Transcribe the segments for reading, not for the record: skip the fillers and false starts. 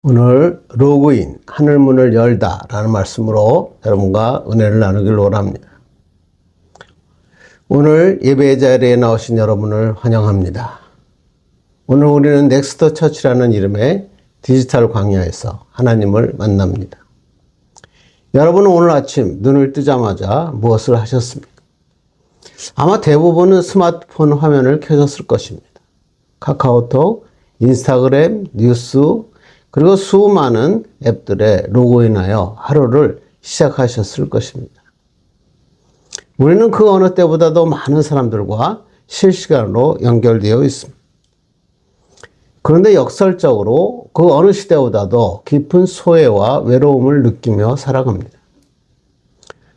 오늘 로그인, 하늘문을 열다 라는 말씀으로 여러분과 은혜를 나누길 원합니다. 오늘 예배 자리에 나오신 여러분을 환영합니다. 오늘 우리는 넥스트 처치라는 이름의 디지털 광야에서 하나님을 만납니다. 여러분은 오늘 아침 눈을 뜨자마자 무엇을 하셨습니까? 아마 대부분은 스마트폰 화면을 켜졌을 것입니다. 카카오톡, 인스타그램, 뉴스, 그리고 수많은 앱들에 로그인하여 하루를 시작하셨을 것입니다. 우리는 그 어느 때보다도 많은 사람들과 실시간으로 연결되어 있습니다. 그런데 역설적으로 그 어느 시대보다도 깊은 소외와 외로움을 느끼며 살아갑니다.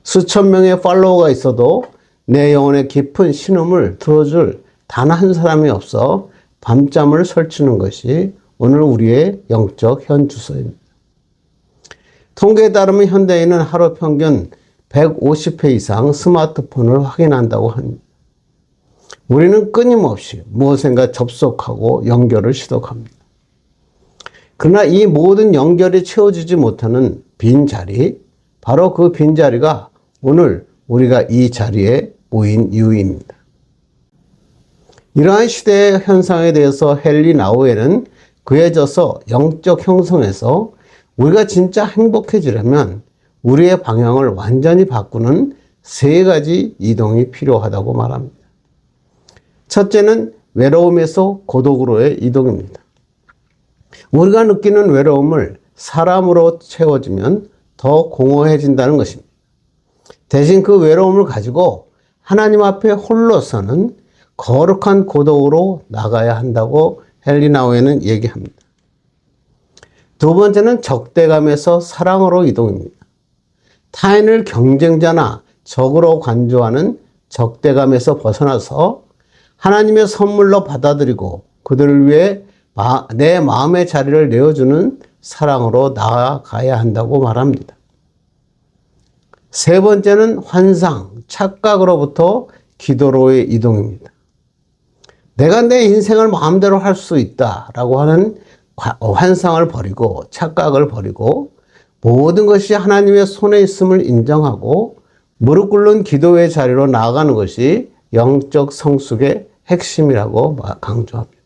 수천 명의 팔로워가 있어도 내 영혼의 깊은 신음을 들어줄 단 한 사람이 없어 밤잠을 설치는 것이 오늘 우리의 영적 현주소입니다. 통계에 따르면 현대인은 하루 평균 150회 이상 스마트폰을 확인한다고 합니다. 우리는 끊임없이 무엇인가 접속하고 연결을 시도합니다. 그러나 이 모든 연결이 채워지지 못하는 빈자리, 바로 그 빈자리가 오늘 우리가 이 자리에 모인 이유입니다. 이러한 시대의 현상에 대해서 헨리 나우에는 그에 져서 영적 형성에서 우리가 진짜 행복해지려면 우리의 방향을 완전히 바꾸는 세 가지 이동이 필요하다고 말합니다. 첫째는 외로움에서 고독으로의 이동입니다. 우리가 느끼는 외로움을 사람으로 채워지면 더 공허해진다는 것입니다. 대신 그 외로움을 가지고 하나님 앞에 홀로 서는 거룩한 고독으로 나가야 한다고 헨리 나우에는 얘기합니다. 두 번째는 적대감에서 사랑으로 이동입니다. 타인을 경쟁자나 적으로 간주하는 적대감에서 벗어나서 하나님의 선물로 받아들이고 그들을 위해 내 마음의 자리를 내어주는 사랑으로 나아가야 한다고 말합니다. 세 번째는 환상, 착각으로부터 기도로의 이동입니다. 내가 내 인생을 마음대로 할 수 있다라고 하는 환상을 버리고 착각을 버리고 모든 것이 하나님의 손에 있음을 인정하고 무릎 꿇는 기도의 자리로 나아가는 것이 영적 성숙의 핵심이라고 강조합니다.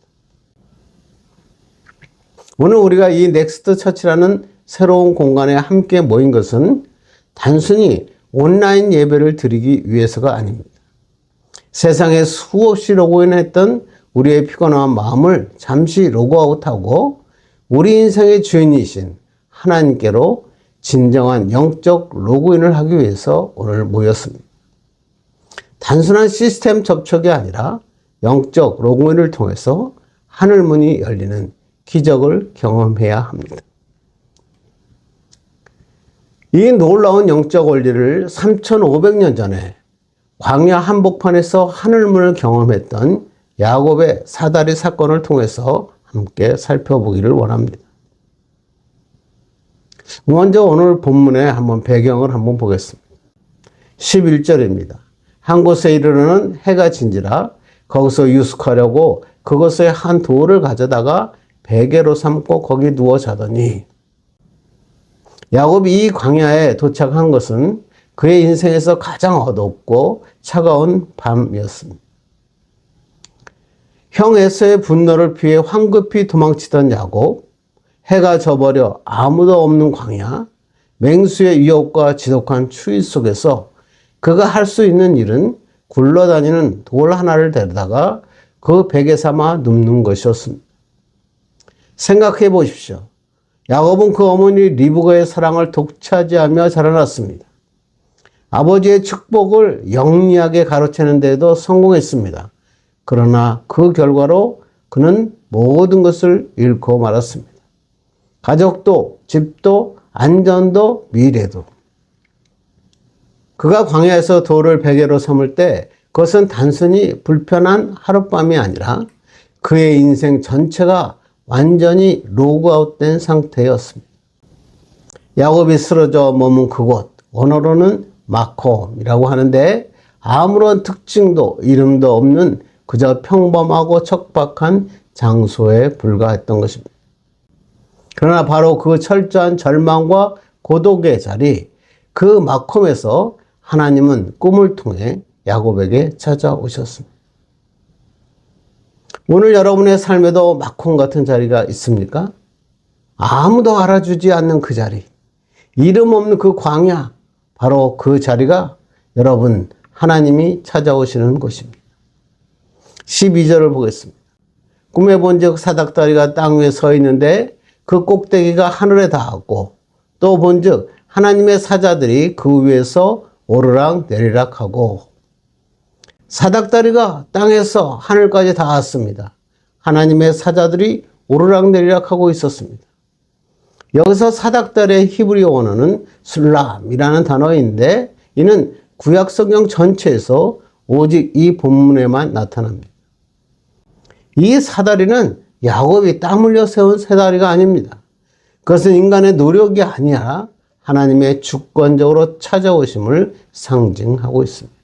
오늘 우리가 이 넥스트 처치라는 새로운 공간에 함께 모인 것은 단순히 온라인 예배를 드리기 위해서가 아닙니다. 세상에 수없이 로그인했던 우리의 피곤한 마음을 잠시 로그아웃하고 우리 인생의 주인이신 하나님께로 진정한 영적 로그인을 하기 위해서 오늘 모였습니다. 단순한 시스템 접촉이 아니라 영적 로그인을 통해서 하늘문이 열리는 기적을 경험해야 합니다. 이 놀라운 영적 원리를 3500년 전에 광야 한복판에서 하늘문을 경험했던 야곱의 사다리 사건을 통해서 함께 살펴보기를 원합니다. 먼저 오늘 본문의 배경을 한번 보겠습니다. 11절입니다. 한 곳에 이르러는 해가 진지라 거기서 유숙하려고 그곳에 한 돌을 가져다가 베개로 삼고 거기 누워 자더니, 야곱이 이 광야에 도착한 것은 그의 인생에서 가장 어둡고 차가운 밤이었습니다. 형 에서의 분노를 피해 황급히 도망치던 야곱, 해가 져버려 아무도 없는 광야, 맹수의 위협과 지독한 추위 속에서 그가 할 수 있는 일은 굴러다니는 돌 하나를 데려다가 그 베개 삼아 눕는 것이었습니다. 생각해 보십시오. 야곱은 그 어머니 리브가의 사랑을 독차지하며 자라났습니다. 아버지의 축복을 영리하게 가로채는 데도 성공했습니다. 그러나 그 결과로 그는 모든 것을 잃고 말았습니다. 가족도, 집도, 안전도, 미래도. 그가 광야에서 돌을 베개로 삼을 때 그것은 단순히 불편한 하룻밤이 아니라 그의 인생 전체가 완전히 로그아웃된 상태였습니다. 야곱이 쓰러져 머문 그곳, 원어로는 마콤이라고 하는데 아무런 특징도 이름도 없는 그저 평범하고 척박한 장소에 불과했던 것입니다. 그러나 바로 그 철저한 절망과 고독의 자리, 그 마콤에서 하나님은 꿈을 통해 야곱에게 찾아오셨습니다. 오늘 여러분의 삶에도 마콤 같은 자리가 있습니까? 아무도 알아주지 않는 그 자리, 이름 없는 그 광야, 바로 그 자리가 여러분 하나님이 찾아오시는 곳입니다. 12절을 보겠습니다. 꿈에 본즉 사닥다리가 땅 위에 서 있는데 그 꼭대기가 하늘에 닿았고, 또 본즉 하나님의 사자들이 그 위에서 오르락 내리락 하고, 사닥다리가 땅에서 하늘까지 닿았습니다. 하나님의 사자들이 오르락 내리락 하고 있었습니다. 여기서 사닥다리의 히브리어 원어는 술람이라는 단어인데, 이는 구약 성경 전체에서 오직 이 본문에만 나타납니다. 이 사다리는 야곱이 땀 흘려 세운 사다리가 아닙니다. 그것은 인간의 노력이 아니라 하나님의 주권적으로 찾아오심을 상징하고 있습니다.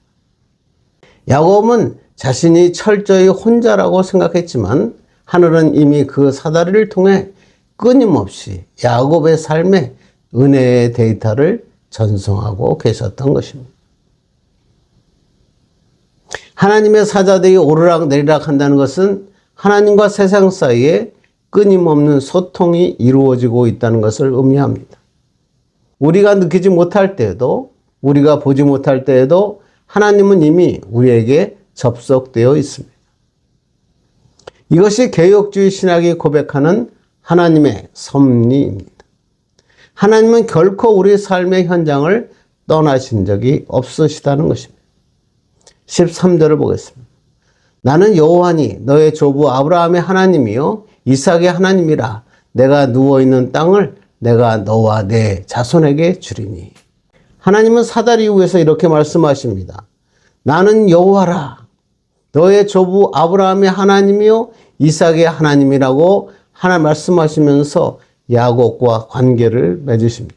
야곱은 자신이 철저히 혼자라고 생각했지만 하늘은 이미 그 사다리를 통해 끊임없이 야곱의 삶에 은혜의 데이터를 전송하고 계셨던 것입니다. 하나님의 사자들이 오르락 내리락 한다는 것은 하나님과 세상 사이에 끊임없는 소통이 이루어지고 있다는 것을 의미합니다. 우리가 느끼지 못할 때에도, 우리가 보지 못할 때에도 하나님은 이미 우리에게 접속되어 있습니다. 이것이 개혁주의 신학이 고백하는 하나님의 섭리입니다. 하나님은 결코 우리 삶의 현장을 떠나신 적이 없으시다는 것입니다. 13절을 보겠습니다. 나는 여호와니 너의 조부 아브라함의 하나님이요 이삭의 하나님이라. 내가 누워있는 땅을 내가 너와 내 자손에게 주리니. 하나님은 사다리 위에서 이렇게 말씀하십니다. 나는 여호와라. 너의 조부 아브라함의 하나님이요 이삭의 하나님이라고 하나 말씀하시면서 야곱과 관계를 맺으십니다.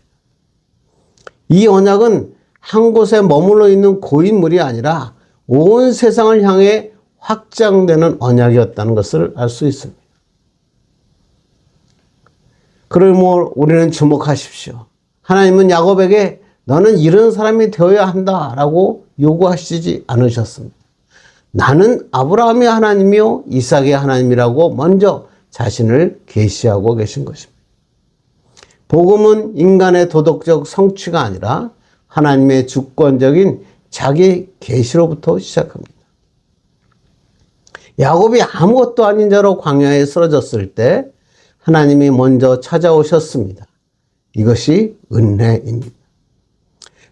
이 언약은 한 곳에 머물러 있는 고인물이 아니라 온 세상을 향해 확장되는 언약이었다는 것을 알 수 있습니다. 그러므로 우리는 주목하십시오. 하나님은 야곱에게 너는 이런 사람이 되어야 한다라고 요구하시지 않으셨습니다. 나는 아브라함의 하나님이요 이삭의 하나님이라고 먼저 자신을 계시하고 계신 것입니다. 복음은 인간의 도덕적 성취가 아니라 하나님의 주권적인 자기 계시로부터 시작합니다. 야곱이 아무것도 아닌 자로 광야에 쓰러졌을 때 하나님이 먼저 찾아오셨습니다. 이것이 은혜입니다.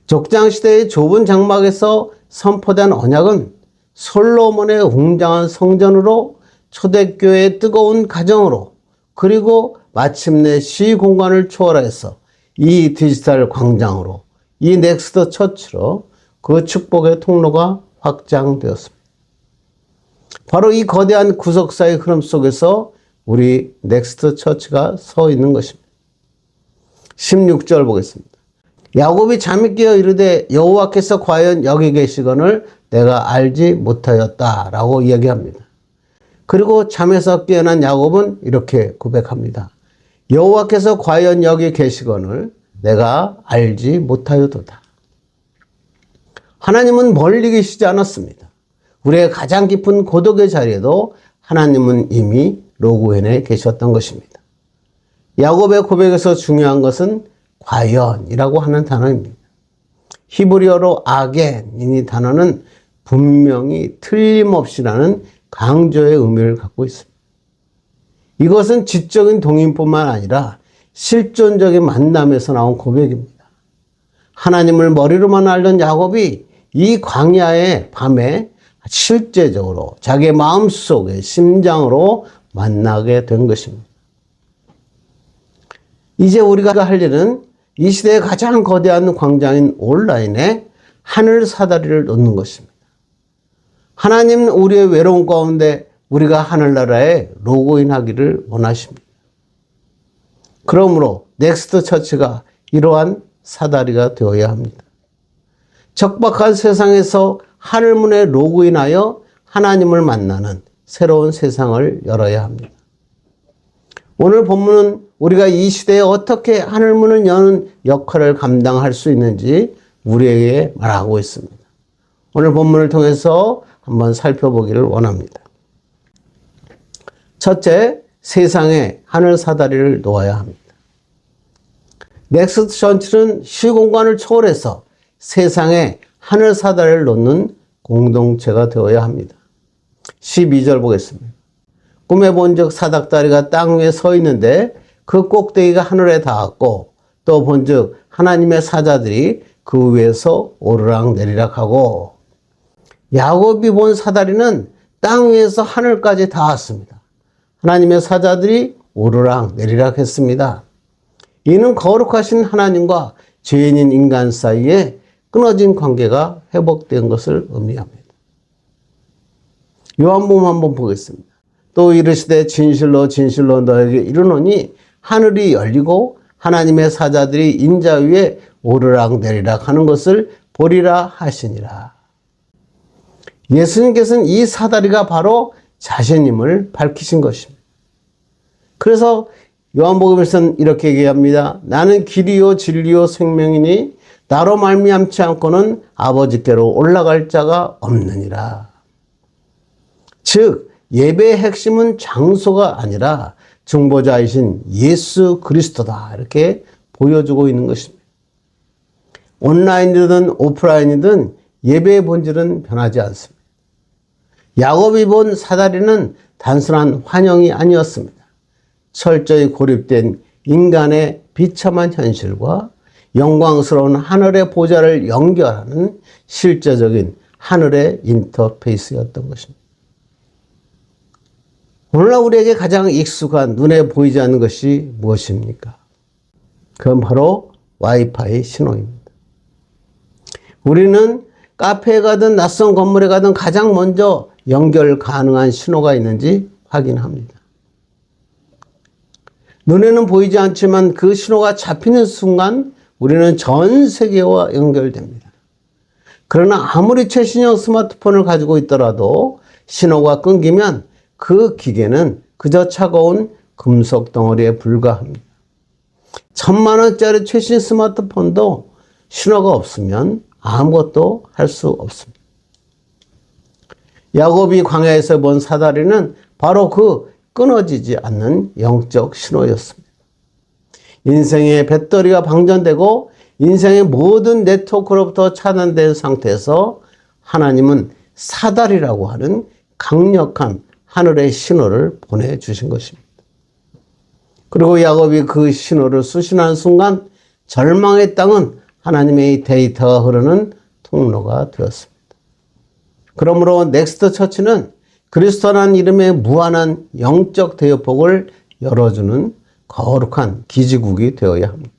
족장시대의 좁은 장막에서 선포된 언약은 솔로몬의 웅장한 성전으로, 초대교회의 뜨거운 가정으로, 그리고 마침내 시공간을 초월해서 이 디지털 광장으로, 이 넥스트 처치로 그 축복의 통로가 확장되었습니다. 바로 이 거대한 구속사의 흐름 속에서 우리 넥스트 처치가 서 있는 것입니다. 16절 보겠습니다. 야곱이 잠이 깨어 이르되 여호와께서 과연 여기 계시거늘 내가 알지 못하였다라고 이야기합니다. 그리고 잠에서 깨어난 야곱은 이렇게 고백합니다. 여호와께서 과연 여기 계시거늘 내가 알지 못하였도다. 하나님은 멀리 계시지 않았습니다. 우리의 가장 깊은 고독의 자리에도 하나님은 이미 로그엔에 계셨던 것입니다. 야곱의 고백에서 중요한 것은 과연이라고 하는 단어입니다. 히브리어로 아겐, 이 단어는 분명히 틀림없이라는 강조의 의미를 갖고 있습니다. 이것은 지적인 동의뿐만 아니라 실존적인 만남에서 나온 고백입니다. 하나님을 머리로만 알던 야곱이 이 광야의 밤에 실제적으로 자기의 마음속에 심장으로 만나게 된 것입니다. 이제 우리가 할 일은 이 시대의 가장 거대한 광장인 온라인에 하늘 사다리를 놓는 것입니다. 하나님은 우리의 외로움 가운데 우리가 하늘나라에 로그인하기를 원하십니다. 그러므로 넥스트 처치가 이러한 사다리가 되어야 합니다. 척박한 세상에서 하늘문에 로그인하여 하나님을 만나는 새로운 세상을 열어야 합니다. 오늘 본문은 우리가 이 시대에 어떻게 하늘문을 여는 역할을 감당할 수 있는지 우리에게 말하고 있습니다. 오늘 본문을 통해서 한번 살펴보기를 원합니다. 첫째, 세상에 하늘 사다리를 놓아야 합니다. 넥스트 처치는 시공간을 초월해서 세상에 하늘 사다리를 놓는 공동체가 되어야 합니다. 12절 보겠습니다. 꿈에 본즉 사닥다리가 땅 위에 서 있는데 그 꼭대기가 하늘에 닿았고 또 본즉 하나님의 사자들이 그 위에서 오르락 내리락 하고 야곱이 본 사다리는 땅 위에서 하늘까지 닿았습니다. 하나님의 사자들이 오르락 내리락 했습니다. 이는 거룩하신 하나님과 죄인인 인간 사이에 끊어진 관계가 회복된 것을 의미합니다. 요한복음 한번 보겠습니다. 또 이르시되 진실로 진실로 너에게 이르노니 하늘이 열리고 하나님의 사자들이 인자 위에 오르락 내리락 하는 것을 보리라 하시니라. 예수님께서는 이 사다리가 바로 자신임을 밝히신 것입니다. 그래서 요한복음에서는 이렇게 얘기합니다. 나는 길이요 진리요 생명이니 나로 말미암지 않고는 아버지께로 올라갈 자가 없느니라. 즉 예배의 핵심은 장소가 아니라 중보자이신 예수 그리스도다 이렇게 보여주고 있는 것입니다. 온라인이든 오프라인이든 예배의 본질은 변하지 않습니다. 야곱이 본 사다리는 단순한 환영이 아니었습니다. 철저히 고립된 인간의 비참한 현실과 영광스러운 하늘의 보좌를 연결하는 실제적인 하늘의 인터페이스였던 것입니다. 오늘날 우리에게 가장 익숙한 눈에 보이지 않는 것이 무엇입니까? 그건 바로 와이파이 신호입니다. 우리는 카페에 가든 낯선 건물에 가든 가장 먼저 연결 가능한 신호가 있는지 확인합니다. 눈에는 보이지 않지만 그 신호가 잡히는 순간 우리는 전 세계와 연결됩니다. 그러나 아무리 최신형 스마트폰을 가지고 있더라도 신호가 끊기면 그 기계는 그저 차가운 금속 덩어리에 불과합니다. 1,000만 원짜리 최신 스마트폰도 신호가 없으면 아무것도 할 수 없습니다. 야곱이 광야에서 본 사다리는 바로 그 끊어지지 않는 영적 신호였습니다. 인생의 배터리가 방전되고 인생의 모든 네트워크로부터 차단된 상태에서 하나님은 사다리라고 하는 강력한 하늘의 신호를 보내주신 것입니다. 그리고 야곱이 그 신호를 수신하는 순간 절망의 땅은 하나님의 데이터가 흐르는 통로가 되었습니다. 그러므로 넥스트 처치는 그리스도라는 이름의 무한한 영적 대역폭을 열어주는 거룩한 기지국이 되어야 합니다.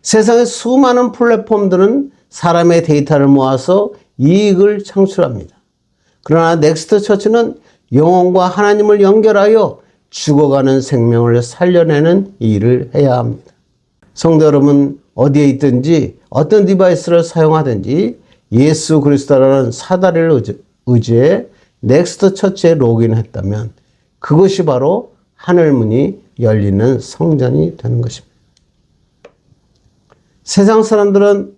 세상의 수많은 플랫폼들은 사람의 데이터를 모아서 이익을 창출합니다. 그러나 넥스트 처치는 영혼과 하나님을 연결하여 죽어가는 생명을 살려내는 일을 해야 합니다. 성도 여러분, 어디에 있든지 어떤 디바이스를 사용하든지 예수 그리스도라는 사다리를 의지해 넥스트 처치에 로그인했다면 그것이 바로 하늘문이 열리는 성전이 되는 것입니다. 세상 사람들은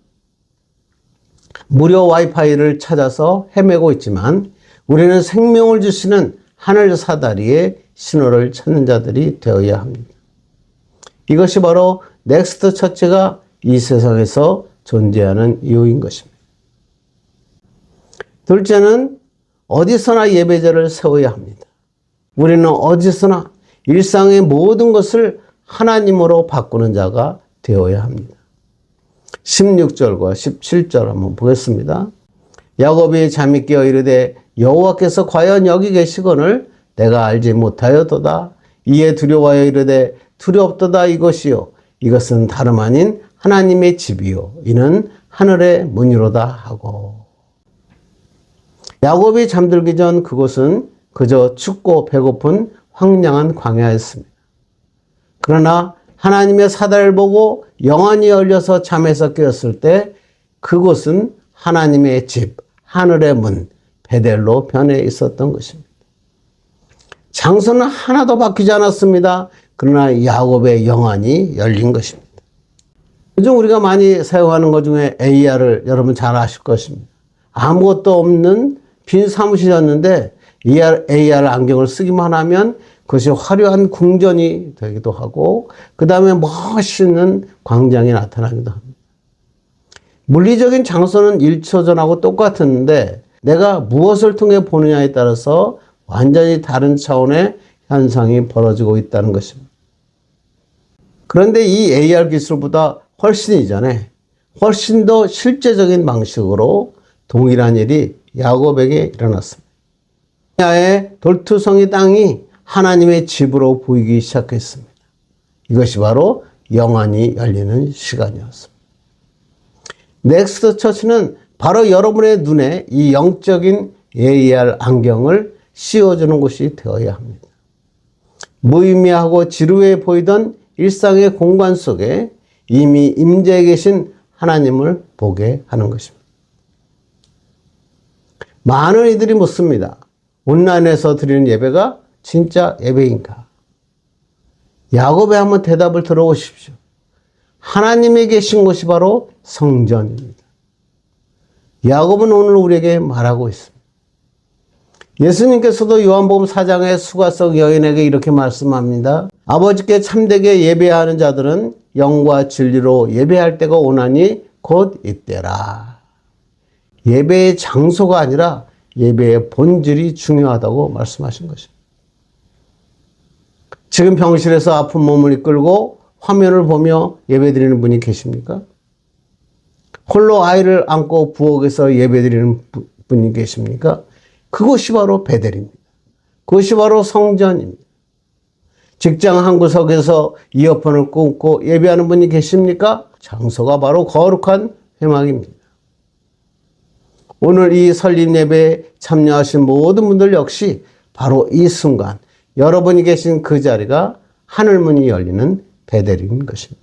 무료 와이파이를 찾아서 헤매고 있지만 우리는 생명을 주시는 하늘 사다리의 신호를 찾는 자들이 되어야 합니다. 이것이 바로 넥스트 처치가 이 세상에서 존재하는 이유인 것입니다. 둘째는 어디서나 예배자를 세워야 합니다. 우리는 어디서나 일상의 모든 것을 하나님으로 바꾸는 자가 되어야 합니다. 16절과 17절 한번 보겠습니다. 야곱이 잠이 깨어 이르되 여호와께서 과연 여기 계시거늘 내가 알지 못하였도다. 이에 두려워하여 이르되 두렵도다 이것이요 이것은 다름 아닌 하나님의 집이요 이는 하늘의 문이로다 하고. 야곱이 잠들기 전 그곳은 그저 춥고 배고픈 황량한 광야였습니다. 그러나 하나님의 사다리를 보고 영안이 열려서 잠에서 깨었을 때 그곳은 하나님의 집, 하늘의 문, 베델로 변해 있었던 것입니다. 장소는 하나도 바뀌지 않았습니다. 그러나 야곱의 영안이 열린 것입니다. 요즘 우리가 많이 사용하는 것 중에 AR을 여러분 잘 아실 것입니다. 아무것도 없는 빈 사무실이었는데 AR 안경을 쓰기만 하면 그것이 화려한 궁전이 되기도 하고 그 다음에 멋있는 광장이 나타나기도 합니다. 물리적인 장소는 1초 전하고 똑같은데 내가 무엇을 통해 보느냐에 따라서 완전히 다른 차원의 현상이 벌어지고 있다는 것입니다. 그런데 이 AR 기술보다 훨씬 이전에 훨씬 더 실제적인 방식으로 동일한 일이 야곱에게 일어났습니다. 야의 돌투성이 땅이 하나님의 집으로 보이기 시작했습니다. 이것이 바로 영안이 열리는 시간이었습니다. 넥스트 처치는 바로 여러분의 눈에 이 영적인 AR 안경을 씌워주는 곳이 되어야 합니다. 무의미하고 지루해 보이던 일상의 공간 속에 이미 임재해 계신 하나님을 보게 하는 것입니다. 많은 이들이 묻습니다. 온라인에서 드리는 예배가 진짜 예배인가? 야곱의 한번 대답을 들어보십시오. 하나님이 계신 곳이 바로 성전입니다. 야곱은 오늘 우리에게 말하고 있습니다. 예수님께서도 요한복음 4장의 수가성 여인에게 이렇게 말씀합니다. 아버지께 참되게 예배하는 자들은 영과 진리로 예배할 때가 오나니 곧 이때라. 예배의 장소가 아니라 예배의 본질이 중요하다고 말씀하신 것입니다. 지금 병실에서 아픈 몸을 이끌고 화면을 보며 예배드리는 분이 계십니까? 홀로 아이를 안고 부엌에서 예배드리는 분이 계십니까? 그것이 바로 베델입니다. 그것이 바로 성전입니다. 직장 한 구석에서 이어폰을 꽂고 예배하는 분이 계십니까? 장소가 바로 거룩한 회막입니다. 오늘 이 설립 예배에 참여하신 모든 분들 역시 바로 이 순간 여러분이 계신 그 자리가 하늘문이 열리는 베델인 것입니다.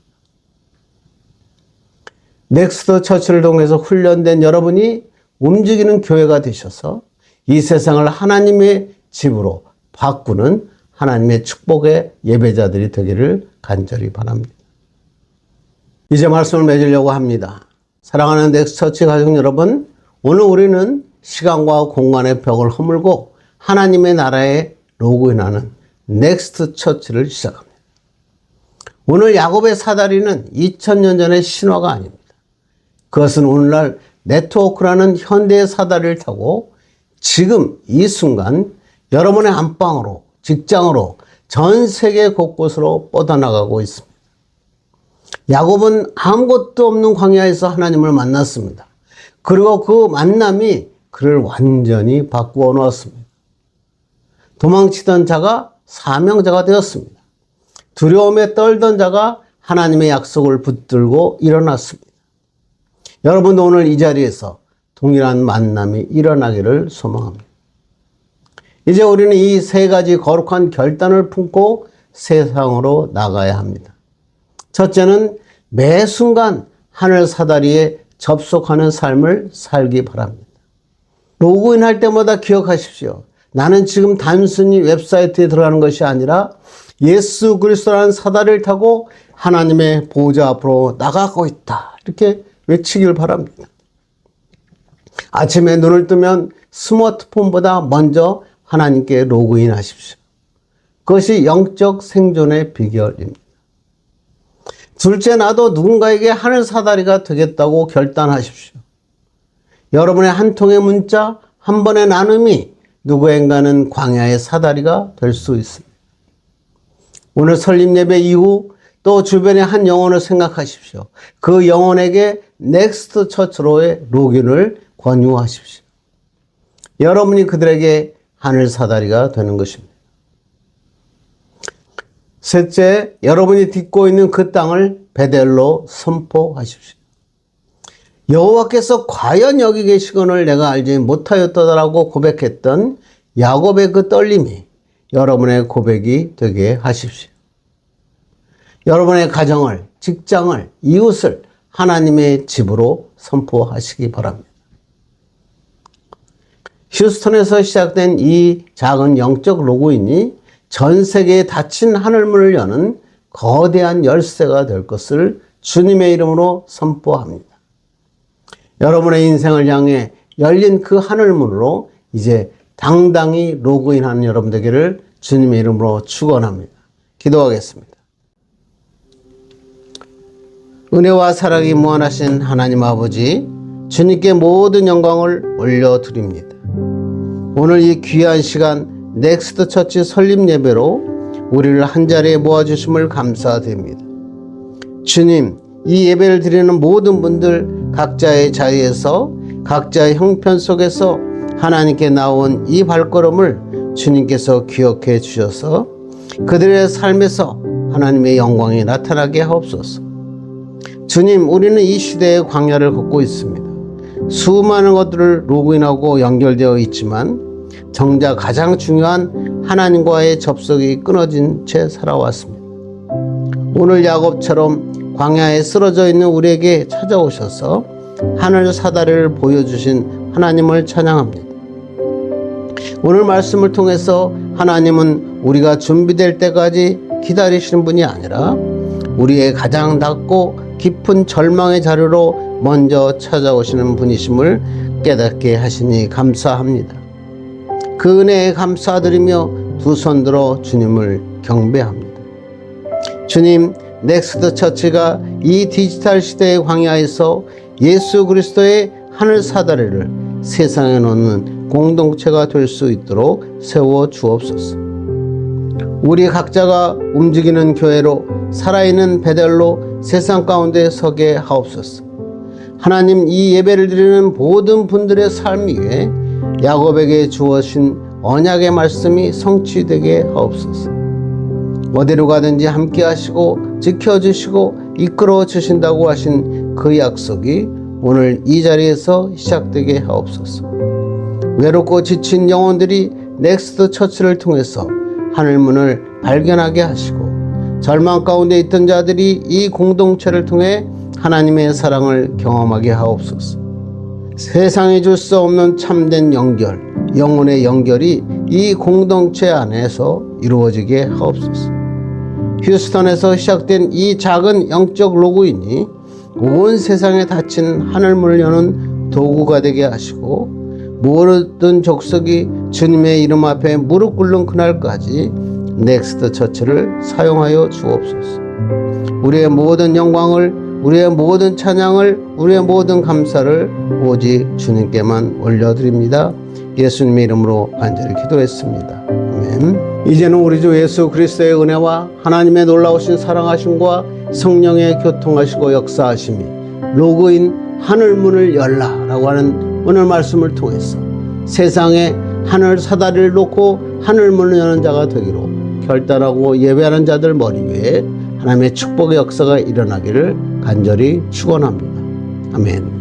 넥스트 처치를 통해서 훈련된 여러분이 움직이는 교회가 되셔서 이 세상을 하나님의 집으로 바꾸는 하나님의 축복의 예배자들이 되기를 간절히 바랍니다. 이제 말씀을 맺으려고 합니다. 사랑하는 넥스트 처치 가족 여러분, 오늘 우리는 시간과 공간의 벽을 허물고 하나님의 나라에 로그인하는 넥스트 처치를 시작합니다. 오늘 야곱의 사다리는 2000년 전의 신화가 아닙니다. 그것은 오늘날 네트워크라는 현대의 사다리를 타고 지금 이 순간 여러분의 안방으로, 직장으로, 전 세계 곳곳으로 뻗어나가고 있습니다. 야곱은 아무것도 없는 광야에서 하나님을 만났습니다. 그리고 그 만남이 그를 완전히 바꾸어 놓았습니다. 도망치던 자가 사명자가 되었습니다. 두려움에 떨던 자가 하나님의 약속을 붙들고 일어났습니다. 여러분도 오늘 이 자리에서 동일한 만남이 일어나기를 소망합니다. 이제 우리는 이 세 가지 거룩한 결단을 품고 세상으로 나가야 합니다. 첫째는 매 순간 하늘 사다리에 접속하는 삶을 살기 바랍니다. 로그인할 때마다 기억하십시오. 나는 지금 단순히 웹사이트에 들어가는 것이 아니라 예수 그리스도라는 사다리를 타고 하나님의 보좌 앞으로 나가고 있다. 이렇게 외치길 바랍니다. 아침에 눈을 뜨면 스마트폰보다 먼저 하나님께 로그인 하십시오. 그것이 영적 생존의 비결입니다. 둘째, 나도 누군가에게 하늘 사다리가 되겠다고 결단하십시오. 여러분의 한 통의 문자, 한 번의 나눔이 누구인가는 광야의 사다리가 될 수 있습니다. 오늘 설립 예배 이후 또 주변의 한 영혼을 생각하십시오. 그 영혼에게 넥스트 처치로의 로그인을 권유하십시오. 여러분이 그들에게 하늘 사다리가 되는 것입니다. 셋째, 여러분이 딛고 있는 그 땅을 베델로 선포하십시오. 여호와께서 과연 여기 계시거늘 내가 알지 못하였다라고 고백했던 야곱의 그 떨림이 여러분의 고백이 되게 하십시오. 여러분의 가정을, 직장을, 이웃을 하나님의 집으로 선포하시기 바랍니다. 휴스턴에서 시작된 이 작은 영적 로그인이 전 세계에 닫힌 하늘문을 여는 거대한 열쇠가 될 것을 주님의 이름으로 선포합니다. 여러분의 인생을 향해 열린 그 하늘문으로 이제 당당히 로그인하는 여러분 되기를 주님의 이름으로 축원합니다. 기도하겠습니다. 은혜와 사랑이 무한하신 하나님 아버지, 주님께 모든 영광을 올려드립니다. 오늘 이 귀한 시간 넥스트 처치 설립 예배로 우리를 한자리에 모아주심을 감사드립니다. 주님, 이 예배를 드리는 모든 분들 각자의 자리에서 각자의 형편 속에서 하나님께 나온 이 발걸음을 주님께서 기억해 주셔서 그들의 삶에서 하나님의 영광이 나타나게 하옵소서. 주님, 우리는 이 시대의 광야를 걷고 있습니다. 수많은 것들을 로그인하고 연결되어 있지만 정작 가장 중요한 하나님과의 접속이 끊어진 채 살아왔습니다. 오늘 야곱처럼 광야에 쓰러져 있는 우리에게 찾아오셔서 하늘 사다리를 보여주신 하나님을 찬양합니다. 오늘 말씀을 통해서 하나님은 우리가 준비될 때까지 기다리시는 분이 아니라 우리의 가장 낮고 깊은 절망의 자리로 먼저 찾아오시는 분이심을 깨닫게 하시니 감사합니다. 그 은혜에 감사드리며 두 손 들어 주님을 경배합니다. 주님, 넥스트 처치가 이 디지털 시대의 광야에서 예수 그리스도의 하늘 사다리를 세상에 놓는 공동체가 될 수 있도록 세워 주옵소서. 우리 각자가 움직이는 교회로 살아있는 베델로 세상 가운데 서게 하옵소서. 하나님, 이 예배를 드리는 모든 분들의 삶 위에 야곱에게 주어진 언약의 말씀이 성취되게 하옵소서. 어디로 가든지 함께 하시고 지켜주시고 이끌어 주신다고 하신 그 약속이 오늘 이 자리에서 시작되게 하옵소서. 외롭고 지친 영혼들이 넥스트 처치를 통해서 하늘문을 발견하게 하시고 절망 가운데 있던 자들이 이 공동체를 통해 하나님의 사랑을 경험하게 하옵소서. 세상에 줄 수 없는 참된 연결, 영혼의 연결이 이 공동체 안에서 이루어지게 하옵소서. 휴스턴에서 시작된 이 작은 영적 로그인이 온 세상에 닫힌 하늘문을 여는 도구가 되게 하시고 모든 족속이 주님의 이름 앞에 무릎 꿇는 그날까지 넥스트 처치를 사용하여 주옵소서. 우리의 모든 영광을, 우리의 모든 찬양을, 우리의 모든 감사를 오직 주님께만 올려드립니다. 예수님의 이름으로 간절히 기도했습니다. 아멘. 이제는 우리 주 예수 그리스도의 은혜와 하나님의 놀라우신 사랑하심과 성령의 교통하시고 역사하심이 로그인 하늘문을 열라라고 하는 오늘 말씀을 통해서 세상에 하늘 사다리를 놓고 하늘문을 여는 자가 되기로 결단하고 예배하는 자들 머리 위에 하나님의 축복의 역사가 일어나기를 간절히 축원합니다. 아멘.